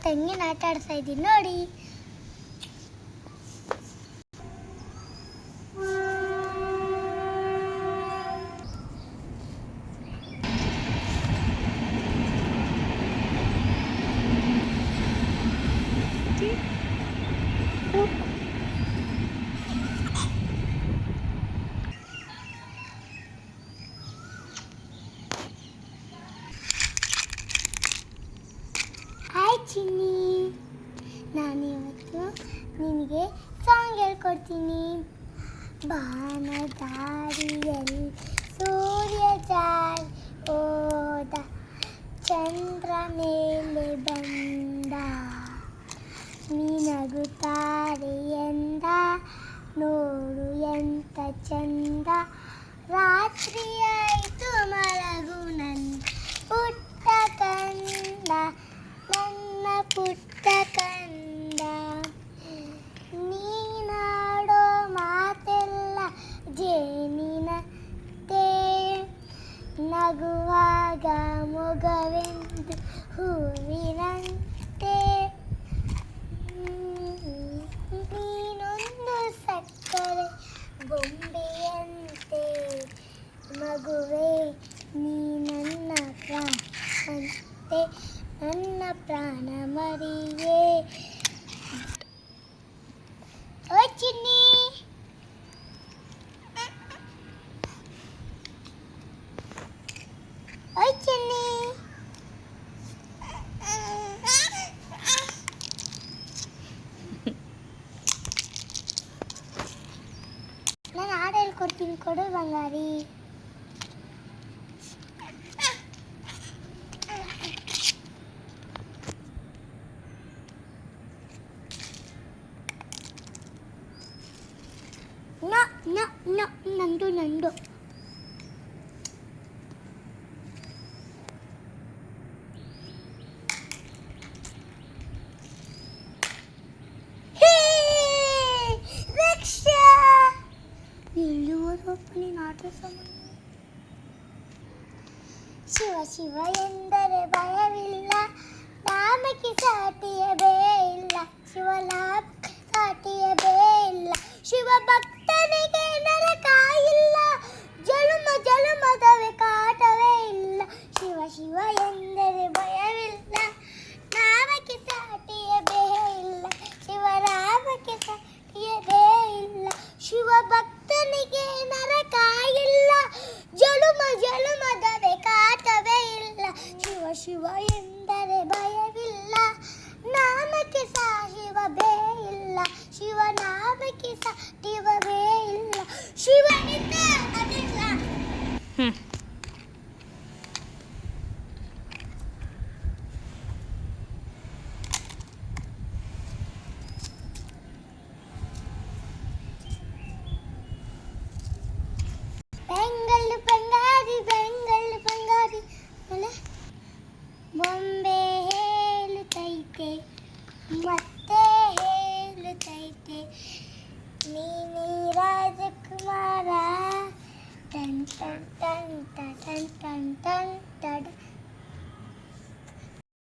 ತಂಗಿನ ಆಟ ಆಡ್ತಾ ಇದ್ದೀನಿ ನೋಡಿ. ಹಾಯ್ ಚಿನ್ನಿ, ನಾನಿವತ್ತು ನಿನಗೆ ಸಾಂಗ್ ಹೇಳ್ಕೊಡ್ತೀನಿ. ಬಾನದಾರಿಯಲ್ಲಿ ಸೂರ್ಯ ಜಾರಿ ಹೋದ, ಚಂದ್ರ ಮೇಲೆ ಬಂದ, ನೀನಗುತ್ತಾರೆ ಎಂದ, ನೋಡು ಎಂತ ಚಂದ, ರಾತ್ರಿಯಾಯಿತು ಮಲಗು ನನ್ನ ಪುಟ್ಟ ಕಂದ, ನನ್ನ ಪುಟ್ಟ ಕಂದ. ನೀನಾಡೋ ಮಾತೆಲ್ಲ ಜೇನಿನಂತೆ, ನಗುವಾಗ ಮೊಗವೆಂದು ಹೂವಿನಂತೆ, ನೀನೊಂದು ಸಕ್ಕರೆ ಬೊಂಬೆಯಂತೆ, ಮಗುವೆ ನೀ ನನ್ನ ಪ್ರಾಣಂತೆ, ನನ್ನ ಪ್ರಾಣ ಮರಿಯೇ. ಓ ಚಿನ್ನಿ, ಓಯ್ ಚಿನ್ನಿ, ನಾನು ಹಾಡು ಹೇಳ್ಕೊಡ್ತೀನಿ, ಕೊಡು ಬಂಗಾರಿ. ನಂದು ನಂದು ರಕ್ಷಾ ಎಲ್ಲಿವರೆಗೂ ಆಟ ಸಾಮಾನು. ಶಿವ ಶಿವ ಎಂದರೆ ಭಯವಿಲ್ಲ, ನಾಮಕ್ಕೆ ಸಾಟಿಯೇ ಇಲ್ಲ, ಶಿವಲಾಭ ಸಾಟಿಯೇ ಇಲ್ಲ, ಶಿವ ಭಕ್ತನಿಗೆ ನರಕ ಇಲ್ಲ, ಜನುಮ ಜನುಮದವೇ ಕಾಟವೇ ಇಲ್ಲ. ಶಿವ ಶಿವ ಎಂದರೆ ಭಯವಿಲ್ಲ, ನಾಮಕ್ಕೆ ಸಾಟಿಯೇ ಇಲ್ಲ, ಶಿವರಾಮಕ್ಕೆ ಸಾಟಿಯೇ ಇಲ್ಲ, ಶಿವ ಭಕ್ತನಿಗೆ ನರಕ ಇಲ್ಲ, ಜನುಮ ಜನುಮದವೇ ಕಾಟವೇ ಇಲ್ಲ. ಶಿವ ಶಿವ ಎಂದರೆ ಭಯವಿಲ್ಲ, ನಾಮಕ್ಕೆ ಸಾಹಿವವೇ ಇಲ್ಲ, ಶಿವನಾಮಕ್ಕೆ ಸಾಟಿವವೇ ಇಲ್ಲ, ಶಿವನಿಂದ ಅದಿಲ್ಲ. ಬೆಂಗಲ್ಲು ಬಂಗಾರಿ ಬೆಂಗಲ್ಲು ಬಂಗಾರಿ ಬೊಂಬೆ ಹೇಳುತ್ತೈತೆ,